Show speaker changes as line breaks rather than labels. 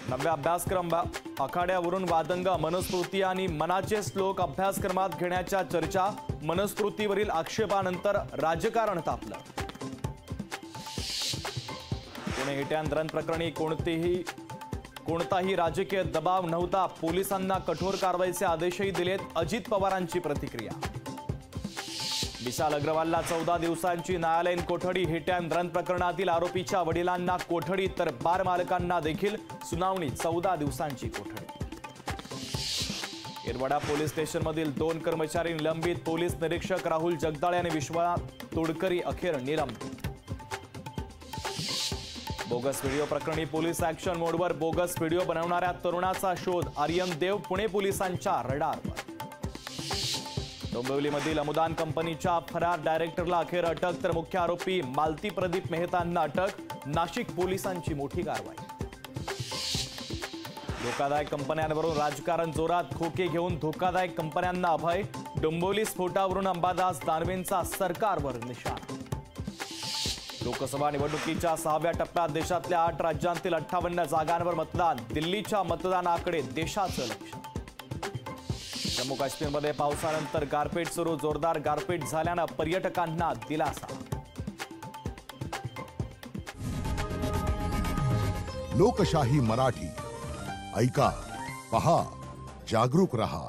नव्या अभ्यासक्रम आखाड्यावरून वादंग मनुस्मृती आणि मनाचे श्लोक अभ्यासक्रमात घेण्याच्या चर्चा। मनुस्मृतीवरील आक्षेपानंतर राजकारण तापलं। पुणे हिट्यांदरन प्रकरणी कोणताही राजकीय दबाव नव्हता। पोलिसांना कठोर कारवाईचे आदेशही दिलेत। अजित पवारांची प्रतिक्रिया। विशाल अग्रवालला 14 दिवसांची न्यायालयीन कोठडी। हिट्यांदरन प्रकरणातील आरोपीच्या वडिलांना कोठडी तर बार मालकांना देखील सुनावणी। 14 दिवसांची कोठडी। येरवडा पोलीस स्टेशनमधील 2 कर्मचारी निलंबित। पोलीस निरीक्षक राहुल जगदाळे आणि विश्वनाथ तोडकरी अखेर निलंबित। बोगस व्हिडिओ प्रकरणी पोलीस ऍक्शन मोडवर। बोगस व्हिडिओ बनवणाऱ्या तरुणाचा शोध। आर्यन देव पुणे पोलिसांच्या रडारवर। डोंबिवलीमधील अमुदान कंपनीच्या फरार डायरेक्टरला अखेर अटक तर मुख्य आरोपी मालती प्रदीप मेहतांना अटक। नाशिक पोलिसांची मोठी कारवाई। धोकादायक कंपन्यांवरून राजकारण जोरात। खोके घेऊन धोकादायक कंपन्यांना अभय। डोंबिवली स्फोटावरून अंबादास दानवेंचा सरकारवर निशाणा। लोकसभा निवडणुकीच्या 6व्या टप्प्यात देशातल्या 8 राज्यांतील 58 जागांवर मतदान। दिल्लीच्या मतदानाकडे देशाचं लक्ष। जम्मू काश्मीरमध्ये पावसानंतर गारपीट सुरू। जोरदार गारपीट झाल्यानं पर्यटकांना दिलासा।
लोकशाही मराठी ऐका, पहा, जागरूक रहा।